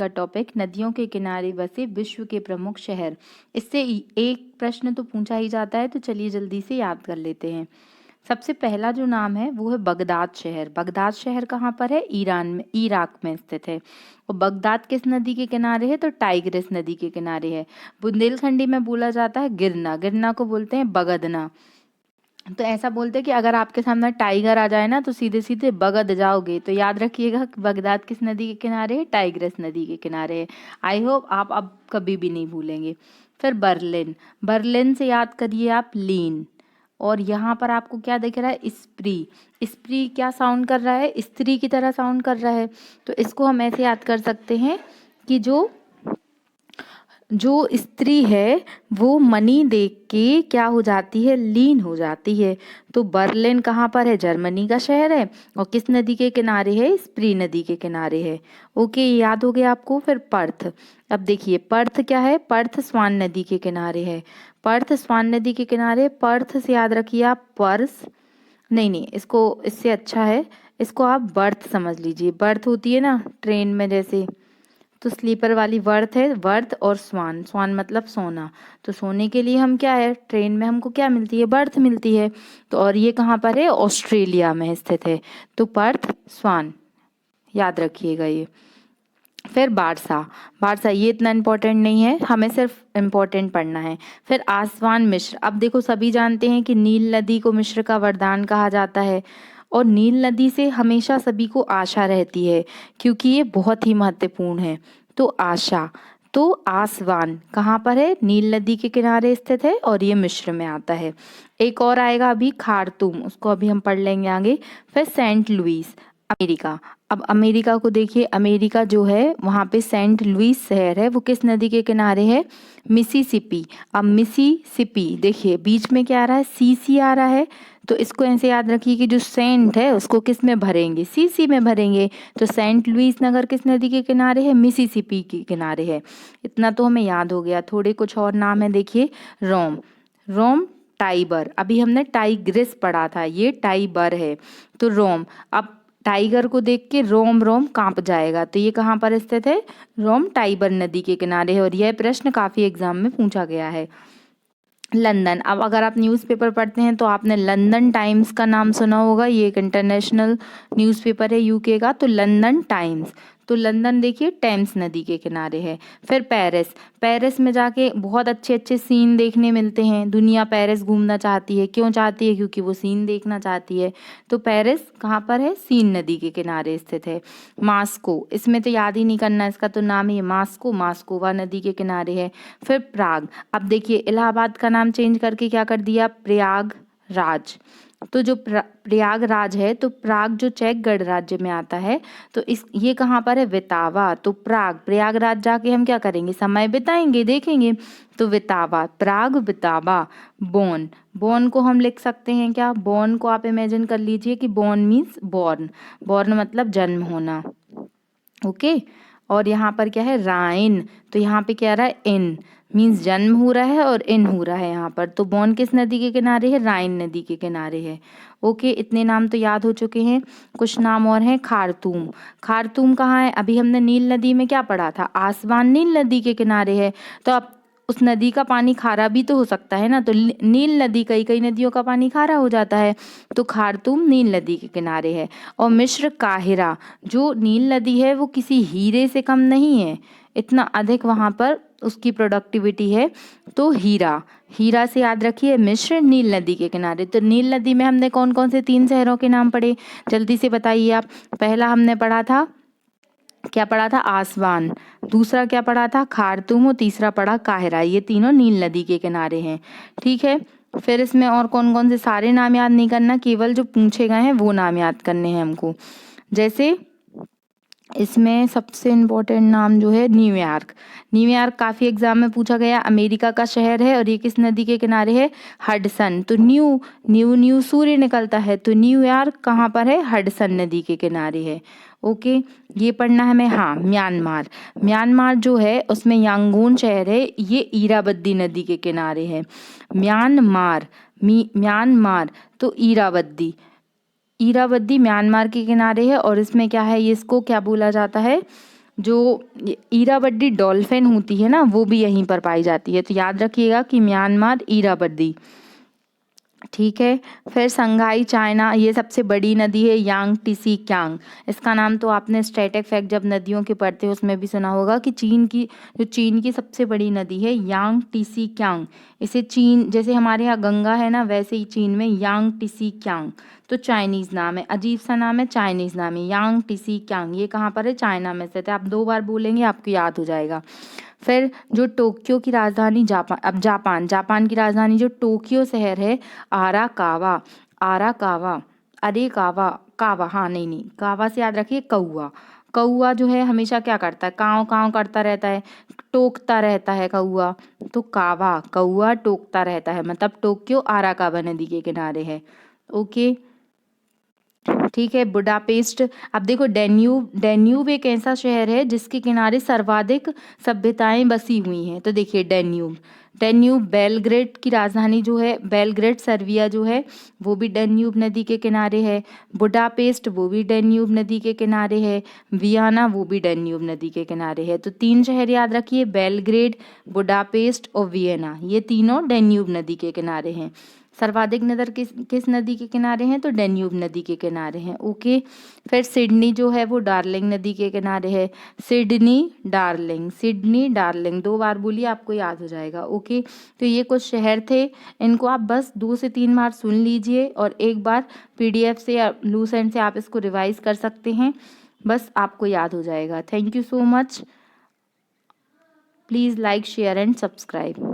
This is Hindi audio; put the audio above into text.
का टॉपिक नदियों के किनारे बसे विश्व के प्रमुख शहर। इससे एक प्रश्न तो पूछा ही जाता है, तो चलिए जल्दी से याद कर लेते हैं। सबसे पहला जो नाम है वो है बगदाद शहर। बगदाद शहर कहाँ पर है? ईरान में, इराक में स्थित है। और बगदाद किस नदी के किनारे है? तो टाइग्रिस नदी के किनारे है। बुंदेलखंडी में बोला जाता है गिरना, गिरना को बोलते हैं बगदना। तो ऐसा बोलते हैं कि अगर आपके सामने टाइगर आ जाए ना तो सीधे सीधे बगद जाओगे। तो याद रखिएगा कि बगदाद किस नदी के किनारे है? टाइग्रिस नदी के किनारे है। आई होप आप अब कभी भी नहीं भूलेंगे। फिर बर्लिन, बर्लिन से याद करिए आप लीन। और यहाँ पर आपको क्या दिख रहा है? स्प्री। स्प्री क्या साउंड कर रहा है? स्त्री की तरह साउंड कर रहा है। तो इसको हम ऐसे याद कर सकते हैं कि जो स्त्री है वो मनी देख के क्या हो जाती है? लीन हो जाती है। तो बर्लिन कहाँ पर है? जर्मनी का शहर है। और किस नदी के किनारे है? स्प्री नदी के किनारे है। ओके, याद हो गया आपको। फिर पर्थ। अब देखिए पर्थ क्या है? पर्थ स्वान नदी के किनारे है। पर्थ स्वान नदी के किनारे। पर्थ से याद रखिए आप पर्स, नहीं नहीं, इसको इससे अच्छा है, इसको आप बर्थ समझ लीजिए। बर्थ होती है ना ट्रेन में जैसे, तो स्लीपर वाली वर्थ है। वर्थ और स्वान, स्वान मतलब सोना। तो सोने के लिए हम क्या है, ट्रेन में हमको क्या मिलती है? बर्थ मिलती है। तो और ये कहाँ पर है? ऑस्ट्रेलिया में स्थित है। तो पर्थ स्वान, याद रखिएगा ये। फिर बारसा। बारसा ये इतना इम्पोर्टेंट नहीं है, हमें सिर्फ इम्पोर्टेंट पढ़ना है। फिर आसवान मिश्र। अब देखो सभी जानते हैं कि नील नदी को मिश्र का वरदान कहा जाता है। और नील नदी से हमेशा सभी को आशा रहती है, क्योंकि ये बहुत ही महत्वपूर्ण है। तो आशा, तो आसवान कहाँ पर है? नील नदी के किनारे स्थित है और ये मिस्र में आता है। एक और आएगा अभी खार्तूम, उसको अभी हम पढ़ लेंगे आगे। फिर सेंट लुइस, अमेरिका। अब अमेरिका को देखिए, अमेरिका जो है वहाँ पे सेंट लुइस शहर है, वो किस नदी के किनारे है? मिसिसिपी। अब मिसिसिपी देखिए बीच में क्या आ रहा है? सी सी आ रहा है। तो इसको ऐसे याद रखिए कि जो सेंट है उसको किस में भरेंगे? सी सी में भरेंगे। तो सेंट लुइस नगर किस नदी के किनारे है? मिसिसिपी के किनारे है। इतना तो हमें याद हो गया। थोड़े कुछ और नाम है देखिए। रोम, रोम टाइबर, अभी हमने टाइग्रिस पढ़ा था, ये टाइबर है। तो रोम, अब टाइगर को देख के रोम रोम कांप जाएगा। तो ये कहाँ पर स्थित है? रोम टाइबर नदी के किनारे है। और यह प्रश्न काफी एग्जाम में पूछा गया है। लंदन, अब अगर आप न्यूज़पेपर पढ़ते हैं तो आपने लंदन टाइम्स का नाम सुना होगा। ये एक इंटरनेशनल न्यूज़पेपर है यूके का। तो लंदन टाइम्स, तो लंदन देखिए टेम्स नदी के किनारे है। फिर पेरिस, पेरिस में जाके बहुत अच्छे अच्छे सीन देखने मिलते हैं। दुनिया पेरिस घूमना चाहती है, क्यों चाहती है? क्योंकि वो सीन देखना चाहती है। तो पेरिस कहाँ पर है? सीन नदी के किनारे स्थित है। मास्को, इसमें तो याद ही नहीं करना, इसका तो नाम ही है मास्को, मास्कोवा नदी के किनारे है। फिर प्राग, अब देखिए इलाहाबाद का नाम चेंज करके क्या कर दिया? प्रयागराज। तो जो प्रयागराज है, तो प्राग जो चेक गणराज्य में आता है, तो इस ये कहाँ पर है? वितावा। तो प्राग, प्रयागराज जाके हम क्या करेंगे? समय बिताएंगे, देखेंगे। तो वितावा, प्राग वितावा। बोन, बोन को हम लिख सकते हैं क्या? बोन को आप इमेजिन कर लीजिए कि बोन मीन्स बॉर्न, बॉर्न मतलब जन्म होना। ओके। और यहाँ पर क्या है? राइन, तो यहाँ पे क्या आ रहा है? इन मीन्स जन्म हो रहा है और इन हो रहा है यहाँ पर। तो बॉन किस नदी के किनारे है? राइन नदी के किनारे है। ओके, इतने नाम तो याद हो चुके हैं। कुछ नाम और हैं। खार्तूम, खार्तूम कहाँ है? अभी हमने नील नदी में क्या पढ़ा था? आसवान नील नदी के किनारे है। तो अब उस नदी का पानी खारा भी तो हो सकता है ना। तो नील नदी, कई कई नदियों का पानी खारा हो जाता है। तो खार्तूम नील नदी के किनारे है। और मिस्र काहिरा, जो नील नदी है वो किसी हीरे से कम नहीं है, इतना अधिक वहाँ पर उसकी प्रोडक्टिविटी है। तो हीरा, हीरा से याद रखिए मिस्र नील नदी के किनारे। तो नील नदी में हमने कौन कौन से 3 शहरों के नाम पढ़े? जल्दी से बताइए आप। पहला हमने पढ़ा था, क्या पढ़ा था? आसवान। दूसरा क्या पढ़ा था? खार्तूम। और तीसरा पढ़ा काहिरा। ये तीनों नील नदी के किनारे हैं। ठीक है। फिर इसमें और कौन कौन से, सारे नाम याद नहीं करना, केवल जो पूछे गए हैं वो नाम याद करने हैं हमको। जैसे इसमें सबसे इम्पोर्टेंट नाम जो है न्यूयॉर्क, न्यूयॉर्क काफ़ी एग्जाम में पूछा गया। अमेरिका का शहर है और ये किस नदी के किनारे है? हडसन। तो न्यू न्यू न्यू सूर्य निकलता है, तो न्यूयॉर्क कहाँ पर है? हडसन नदी के किनारे है। ओके, ये पढ़ना है हमें। हाँ, म्यांमार, म्यांमार जो है उसमें यांगून शहर है, ये इरावदी नदी के किनारे है। म्यांमार, म्यांमार तो इरावदी, इरावदी म्यांमार के किनारे है। और इसमें क्या है? ये इसको क्या बोला जाता है? जो इरावदी डॉल्फिन होती है ना, वो भी यहीं पर पाई जाती है। तो याद रखिएगा कि म्यांमार, इरावदी। ठीक है। फिर संघाई चाइना, ये सबसे बड़ी नदी है यांगटीसी क्यांग। इसका नाम तो आपने स्टैटिक फैक्ट जब नदियों के पढ़ते हो उसमें भी सुना होगा कि चीन की सबसे बड़ी नदी है यांगटीसी क्यांग। इसे चीन, जैसे हमारे यहाँ गंगा है ना, वैसे ही चीन में यांगटीसी क्यांग। तो चाइनीज नाम है, अजीब सा नाम है, चाइनीज नाम है यांगटीसी क्यांग। ये कहाँ पर है? चाइना में स्थित है। आप 2 बार बोलेंगे आपको याद हो जाएगा। फिर जो टोक्यो की राजधानी जापान की राजधानी जो टोक्यो शहर है, आराकावा। आराकावा, अरे कावा, कावा, हाँ नहीं नहीं, कावा से याद रखिए कौआ। कौआ जो है हमेशा क्या करता है? काव काव करता रहता है, टोकता रहता है कौआ। तो कावा, कौआ टोकता रहता है, मतलब टोक्यो आराकावा नदी के किनारे है। ओके, ठीक है। बुडापेस्ट, अब देखो डेन्यूब एक ऐसा शहर है जिसके किनारे सर्वाधिक सभ्यताएं बसी हुई हैं। तो देखिए डेन्यूब बेलग्रेड की राजधानी जो है, बेलग्रेड सर्बिया जो है, वो भी डेन्यूब नदी के किनारे है। बुडापेस्ट वो भी डेन्यूब नदी के किनारे है। वियना वो भी डेन्यूब नदी के किनारे है। तो 3 शहर याद रखिए, बेलग्रेड, बुडापेस्ट और वियना, ये तीनों डेन्यूब नदी के किनारे हैं। सर्वाधिक नगर किस नदी के किनारे हैं? तो डेन्यूब नदी के किनारे हैं। ओके। फिर सिडनी जो है वो डार्लिंग नदी के किनारे है। सिडनी डार्लिंग 2 बार बोलिए, आपको याद हो जाएगा। ओके, तो ये कुछ शहर थे, इनको आप बस 2 से 3 बार सुन लीजिए और एक बार PDF से या लूसेंट से आप इसको रिवाइज कर सकते हैं, बस आपको याद हो जाएगा। Thank you so much. Please like, share and subscribe.